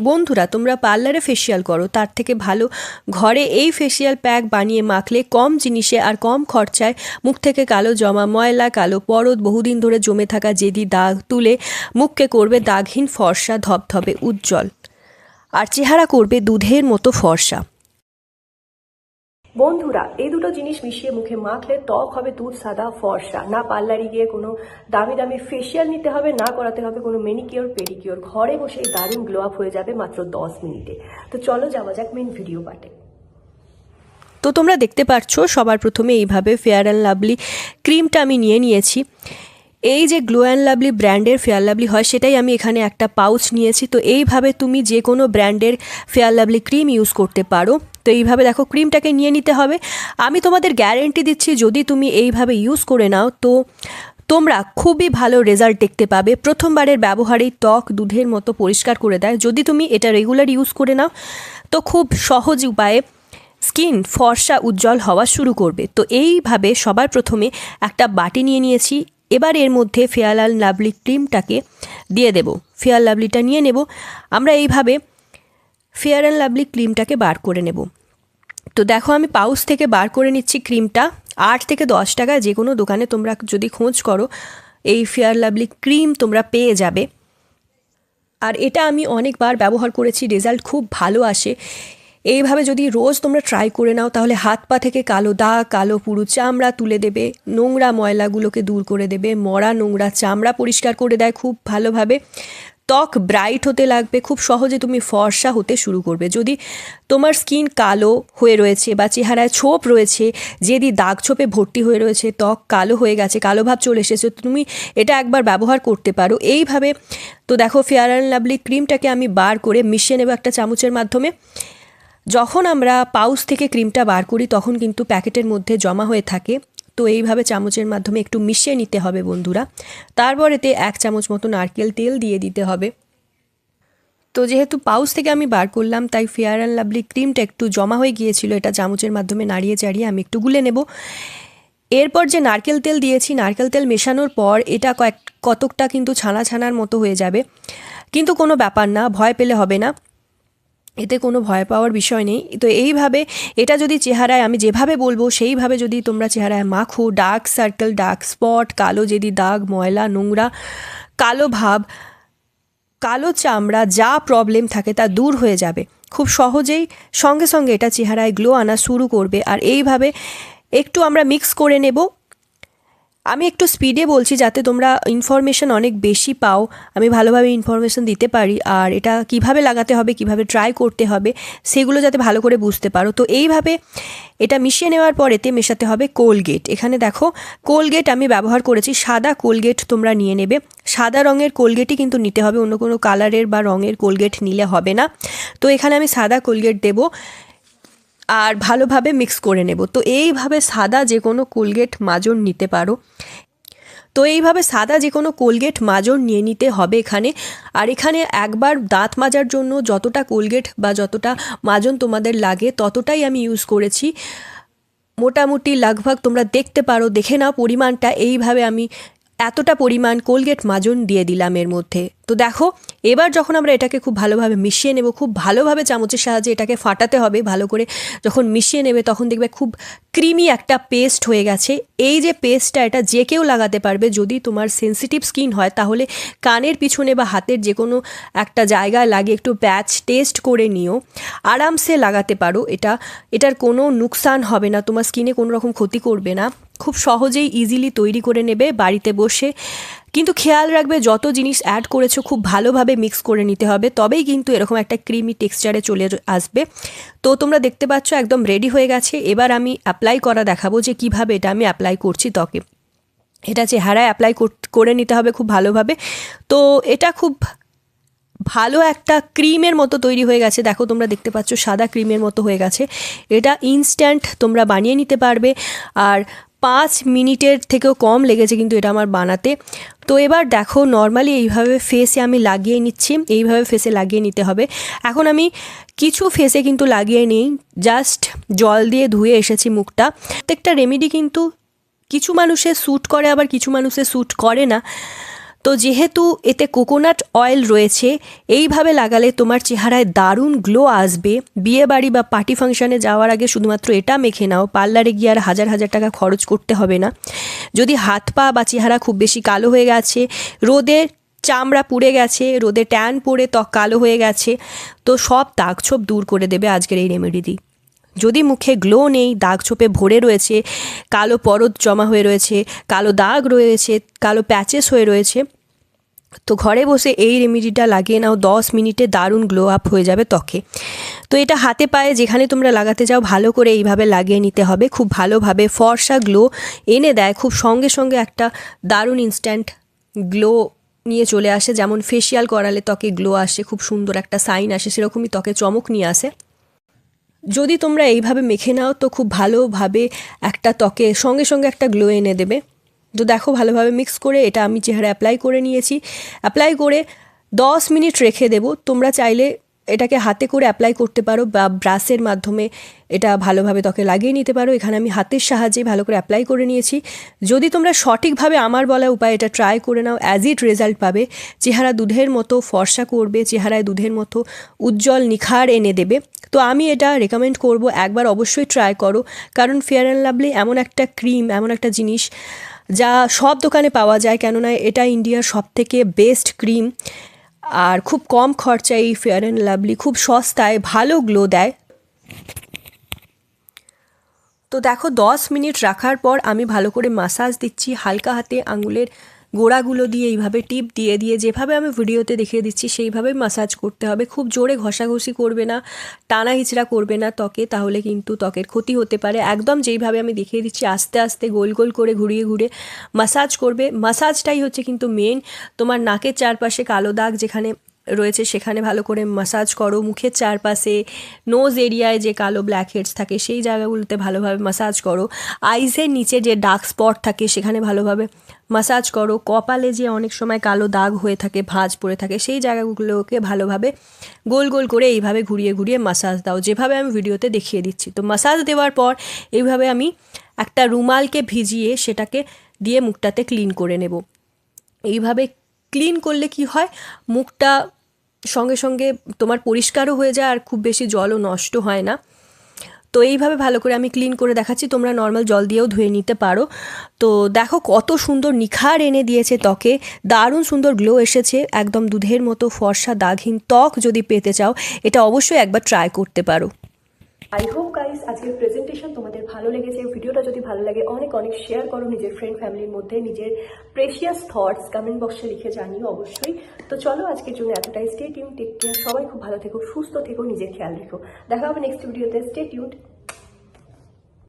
বন্ধুরা, তোমরা পার্লারে ফেসিয়াল করো, তার থেকে ভালো ঘরে এই ফেসিয়াল প্যাক বানিয়ে মাখলে কম জিনিসে আর কম খরচায় মুখ থেকে কালো জমা, ময়লা, কালো পরত, বহুদিন ধরে জমে থাকা জেদি দাগ তুলে মুখকে করবে দাগহীন, ফর্সা, ধবধবে, উজ্জ্বল, আর চেহারা করবে দুধের মতো ফর্সা। বন্ধুরা, এই দুটো জিনিস মিশিয়ে মুখে মাখলে ত্বক হবে দুধ সাদা ফর্সা। না পার্লারে গিয়ে কোনো দামি দামি ফেসিয়াল নিতে হবে, না করাতে হবে কোনো ম্যানিকিওর পেডিকিওর। ঘরে বসেই দারুণ গ্লো আপ হয়ে যাবে মাত্র 10 মিনিটে। তো চলো যাওয়া যাক মেন ভিডিও পার্টে। তো তোমরা দেখতে পাচ্ছ সবার প্রথমে এইভাবে ফেয়ার অ্যান্ড লাভলি ক্রিমটা আমি নিয়ে নিয়েছি। এই যে গ্লো অ্যান্ড লাভলি ব্র্যান্ডের ফেয়ার লাভলি হয়, সেটাই আমি এখানে একটা পাউচ নিয়েছি। তো এইভাবে তুমি যে কোনো ব্র্যান্ডের ফেয়ার লাভলি ক্রিম ইউজ করতে পারো। তো এইভাবে দেখো ক্রিমটাকে নিয়ে নিতে হবে। আমি তোমাদের গ্যারেন্টি দিচ্ছি, যদি তুমি এইভাবে ইউজ করে নাও তো তোমরা খুবই ভালো রেজাল্ট দেখতে পাবে। প্রথমবারের ব্যবহারেই ত্বক দুধের মতো পরিষ্কার করে দেয়। যদি তুমি এটা রেগুলার ইউজ করে নাও তো খুব সহজ উপায়ে স্কিন ফর্সা উজ্জ্বল হওয়া শুরু করবে। তো এইভাবে সবার প্রথমে একটা বাটি নিয়ে নিয়েছি। এবার এর মধ্যে ফেয়ার অ্যান্ড লাভলি ক্রিমটাকে দিয়ে দেব। ফেয়ার লাভলিটা নিয়ে নেব। আমরা এইভাবে ফেয়ার অ্যান্ড লাভলি ক্রিমটাকে বার করে নেব। তো দেখো আমি পাউচ থেকে বার করে নিচ্ছি ক্রিমটা। 8 থেকে 10 টাকা যে কোনো দোকানে তোমরা যদি খোঁজ করো এই ফেয়ার লাভলি ক্রিম তোমরা পেয়ে যাবে। আর এটা আমি অনেকবার ব্যবহার করেছি, রেজাল্ট খুব ভালো আসে। এইভাবে যদি রোজ তোমরা ট্রাই করে নাও তাহলে হাত পা থেকে কালো দাগ, কালো পুরু চামড়া তুলে দেবে, নোংরা ময়লাগুলোকে দূর করে দেবে, মরা নোংরা চামড়া পরিষ্কার করে দেয় খুব ভালোভাবে। ত্বক ব্রাইট হতে লাগবে, খুব সহজে তুমি ফর্সা হতে শুরু করবে। যদি তোমার স্কিন কালো হয়ে রয়েছে বা চেহারায় ছোপ রয়েছে, যদি দাগ ছোপে ভর্তি হয়ে রয়েছে, ত্বক কালো হয়ে গেছে, কালো ভাব চলে এসেছে, তুমি এটা একবার ব্যবহার করতে পারো এইভাবে। তো দেখো ফেয়ার অ্যান্ড লাভলি ক্রিমটাকে আমি বার করে মিশিয়ে নেব একটা চামচের মাধ্যমে। যখন আমরা পাউচ থেকে ক্রিমটা বার করি তখন কিন্তু প্যাকেটের মধ্যে জমা হয়ে থাকে। তো এইভাবে চামচের মাধ্যমে একটু মিশিয়ে নিতে হবে বন্ধুরা। তারপর এতে 1 চামচ মতো নারকেল তেল দিয়ে দিতে হবে। তো যেহেতু পাউচ থেকে আমি বার করলাম তাই ফেয়ার অ্যান্ড লাভলি ক্রিমটা একটু জমা হয়ে গিয়েছিল, এটা চামচের মাধ্যমে নাড়িয়ে চাড়িয়ে আমি একটু গুলে নেব। এরপর যে নারকেল তেল দিয়েছি, নারকেল তেল মেশানোর পর এটা কতকটা কিন্তু ছানা ছানার মতো হয়ে যাবে, কিন্তু কোনো ব্যাপার না, ভয় পেলে হবে না, এতে কোনো ভয় পাওয়ার বিষয় নেই। তো এইভাবে এটা যদি চেহারায় আমি যেভাবে বলবো সেইভাবে যদি তোমরা চেহারায় মাখো, ডার্ক সার্কেল, ডার্ক স্পট, কালো জেদি দাগ, ময়লা নোংরা, কালো ভাব, কালো চামড়া, যা প্রবলেম থাকে তা দূর হয়ে যাবে খুব সহজেই। সঙ্গে সঙ্গে এটা চেহারায় গ্লো আনা শুরু করবে। আর এইভাবে একটু আমরা মিক্স করে নেব। আমি একটু স্পিডে বলছি যাতে তোমরা ইনফরমেশন অনেক বেশি পাও, আমি ভালোভাবে ইনফরমেশন দিতে পারি। আর এটা কিভাবে লাগাতে হবে, কিভাবে ট্রাই করতে হবে সেগুলো যাতে ভালো করে বুঝতে পারো। তো এইভাবে এটা মিশিয়ে নেওয়ার পর এতে মেশাতে হবে কোলগেট। এখানে দেখো কোলগেট আমি ব্যবহার করেছি, সাদা কোলগেট তোমরা নিয়ে নেবে। সাদা রঙের কোলগেটই কিন্তু নিতে হবে, অন্য কোনো কালারের বা রঙের কোলগেট নিলে হবে না। তো এখানে আমি সাদা কোলগেট দেবো আর ভালোভাবে মিক্স করে নেব। তো এইভাবে সাদা যে কোনো কোলগেট মাজন নিতে পারো। তো এইভাবে সাদা যে কোনো কোলগেট মাজন নিয়ে নিতে হবে এখানে। আর এখানে একবার দাঁত মাজার জন্য যতটা কোলগেট বা যতটা মাজন তোমাদের লাগে ততটাই আমি ইউজ করেছি। মোটামুটি লাগভাগ তোমরা দেখতে পারো, দেখে নাও পরিমাণটা। এইভাবে আমি এতটা পরিমাণ কোলগেট মাজন দিয়ে দিলাম এর মধ্যে। তো দেখো এবার যখন আমরা এটাকে খুব ভালোভাবে মিশিয়ে নেব, খুব ভালোভাবে চামচের সাহায্যে এটাকে ফাটাতে হবে ভালো করে। যখন মিশিয়ে নেবে তখন দেখবে খুব ক্রিমি একটা পেস্ট হয়ে গেছে। এই যে পেস্টটা এটা যে কেউ লাগাতে পারবে। যদি তোমার সেন্সিটিভ স্কিন হয় তাহলে কানের পিছনে বা হাতের যে কোনো একটা জায়গায় লাগিয়ে একটু প্যাচ টেস্ট করে নিও, আরামসে লাগাতে পারো। এটার কোনো নুকসান হবে না, তোমার স্কিনে কোনো রকম ক্ষতি করবে না। খুব সহজেই ইজিলি তৈরি করে নেবে বাড়িতে বসে। কিন্তু খেয়াল রাখবে যত জিনিস অ্যাড করেছো খুব ভালোভাবে মিক্স করে নিতে হবে, তবেই কিন্তু এরকম একটা ক্রিমি টেক্সচারে চলে আসবে। তো তোমরা দেখতে পাচ্ছ একদম রেডি হয়ে গেছে। এবার আমি অ্যাপ্লাই করা দেখাবো যে কিভাবে এটা আমি অ্যাপ্লাই করছি ত্বকে। এটা চেহারায় অ্যাপ্লাই করে নিতে হবে খুব ভালোভাবে। তো এটা খুব ভালো একটা ক্রিমের মতো তৈরি হয়ে গেছে। দেখো তোমরা দেখতে পাচ্ছ সাদা ক্রিমের মতো হয়ে গেছে। এটা ইনস্ট্যান্ট তোমরা বানিয়ে নিতে পারবে। আর 5 মিনিটের থেকেও কম লেগেছে কিন্তু এটা আমার বানাতে। তো এবার দেখো নর্মালি এইভাবে ফেসে আমি লাগিয়ে নিচ্ছি, এইভাবে ফেসে লাগিয়ে নিতে হবে। এখন আমি কিছু ফেসে কিন্তু লাগিয়ে নিই, জাস্ট জল দিয়ে ধুয়ে এসেছি মুখটা। প্রত্যেকটা রেমেডি কিন্তু কিছু মানুষের স্যুট করে আবার কিছু মানুষের স্যুট করে না। তো যেহেতু এতে কোকোনাট অয়েল রয়েছে, এইভাবে লাগালে তোমার চেহারায় দারুণ গ্লো আসবে। বিয়ে বাড়ি বা পার্টি ফাংশানে যাওয়ার আগে শুধুমাত্র এটা মেখে নাও, পার্লারে গিয়ে আর হাজার হাজার টাকা খরচ করতে হবে না। যদি হাত পা বা চেহারা খুব বেশি কালো হয়ে গেছে, রোদে চামড়া পুড়ে গেছে, রোদে ট্যান পড়ে ত্বক কালো হয়ে গেছে, তো সব দাগ ছোপ দূর করে দেবে আজকের এই রেমেডি দিয়ে। যদি মুখে গ্লো নেই, দাগ ছোপে ভরে রয়েছে, কালো পরত জমা হয়ে রয়েছে, কালো দাগ রয়েছে, কালো প্যাচেস হয়ে রয়েছে, তো ঘরে বসে এই রেমেডিটা লাগিয়ে নাও, 10 মিনিটে দারুণ গ্লো আপ হয়ে যাবে ত্বকে। তো এটা হাতে পায়ে যেখানে তোমরা লাগাতে যাও ভালো করে এইভাবে লাগিয়ে নিতে হবে, খুব ভালোভাবে ফর্সা গ্লো এনে দেয়, খুব সঙ্গে সঙ্গে একটা দারুণ ইনস্ট্যান্ট গ্লো নিয়ে চলে আসে। যেমন ফেসিয়াল করালে ত্বকে গ্লো আসে, খুব সুন্দর একটা সাইন আসে, সেরকমই ত্বকে চমক নিয়ে আসে। যদি তোমরা এইভাবে মেখে নাও তো খুব ভালোভাবে একটা ত্বকে সঙ্গে সঙ্গে একটা গ্লো এনে দেবে। তো দেখো ভালোভাবে মিক্স করে এটা আমি চেহারা অ্যাপ্লাই করে নিয়েছি। অ্যাপ্লাই করে 10 মিনিট রেখে দেবো। তোমরা চাইলে এটাকে হাতে করে অ্যাপ্লাই করতে পারো বা ব্রাশের মাধ্যমে এটা ভালোভাবে ত্বকে লাগিয়ে নিতে পারো। এখানে আমি হাতের সাহায্যে ভালো করে অ্যাপ্লাই করে নিয়েছি। যদি তোমরা সঠিকভাবে আমার বলা উপায় এটা ট্রাই করে নাও, অ্যাজ ইট রেজাল্ট পাবে। চেহারা দুধের মতো ফর্সা করবে, চেহারায় দুধের মতো উজ্জ্বল নিখার এনে দেবে। তো আমি এটা রেকমেন্ড করব, একবার অবশ্যই ট্রাই করো। কারণ ফেয়ার অ্যান্ড লাভলি এমন একটা ক্রিম, এমন একটা জিনিস যা সব দোকানে পাওয়া যায়, কেননা এটা ইন্ডিয়ার সবথেকে বেস্ট ক্রিম। আর খুব কম খরচায় এই ফেয়ার অ্যান্ড লাভলি খুব সস্তায় ভালো গ্লো দেয়। তো দেখো 10 মিনিট রাখার পর আমি ভালো করে মাসাজ দিচ্ছি, হালকা হাতে আঙুলের গোড়াগুলো দিয়ে এইভাবে টিপ দিয়ে দিয়ে যেভাবে আমি ভিডিওতে দেখিয়ে দিচ্ছি সেইভাবে মাসাজ করতে হবে। খুব জোরে ঘষাঘষি করবে না, টানা হিচড়া করবে না ত্বকে, তাহলে কিন্তু ত্বকের ক্ষতি হতে পারে। একদম যেইভাবে আমি দেখিয়ে দিচ্ছি আস্তে আস্তে গোল গোল করে ঘুরিয়ে ঘুরে মাসাজ করবে। মাসাজটাই হচ্ছে কিন্তু মেন। তোমার নাকের চারপাশে কালো দাগ যেখানে রয়েছে সেখানে ভালো করে মাসাজ করো, মুখের চারপাশে নোজ এরিয়ায় যে কালো ব্ল্যাক হেডস থাকে সেই জায়গাগুলোতে ভালোভাবে মাসাজ করো, আইসের নিচে যে ডার্ক স্পট থাকে সেখানে ভালোভাবে মাসাজ করো, কপালে যে অনেক সময় কালো দাগ হয়ে থাকে, ভাঁজ পড়ে থাকে, সেই জায়গাগুলোকে ভালোভাবে গোল গোল করে এইভাবে ঘুরিয়ে ঘুরিয়ে মাসাজ দাও, যেভাবে আমি ভিডিওতে দেখিয়ে দিচ্ছি। তো মাসাজ দেওয়ার পর এইভাবে আমি একটা রুমালকে ভিজিয়ে সেটাকে দিয়ে মুখটাতে ক্লিন করে নেব। এইভাবে ক্লিন করলে কি হয়, মুখটা সঙ্গে সঙ্গে তোমার পরিষ্কারও হয়ে যায় আর খুব বেশি জলও নষ্ট হয় না। তো এইভাবে ভালো করে আমি ক্লিন করে দেখাচ্ছি, তোমরা নর্মাল জল দিয়েও ধুয়ে নিতে পারো। তো দেখো কত সুন্দর নিখার এনে দিয়েছে ত্বকে, দারুণ সুন্দর গ্লো এসেছে, একদম দুধের মতো ফর্সা দাগহীন ত্বক যদি পেতে চাও এটা অবশ্যই একবার ট্রাই করতে পারো। আই হোপ গাইস আজকের প্রেজেন্টেশন তোমাদের ভালো লেগেছে। ভিডিওটা যদি ভালো লাগে অনেক অনেক শেয়ার করো নিজের ফ্রেন্ড ফ্যামিলির মধ্যে, নিজের প্রেশিয়াস থটস কমেন্ট বক্সে লিখে জানিও অবশ্যই। তো চলো আজকের জন্য এতটাই। স্টে টিউন, টেক কেয়ার, সবাই খুব ভালো থেকো, সুস্থ থেকো, নিজের খেয়াল রেখো। দেখা হবে নেক্সট ভিডিওতে। Stay tune.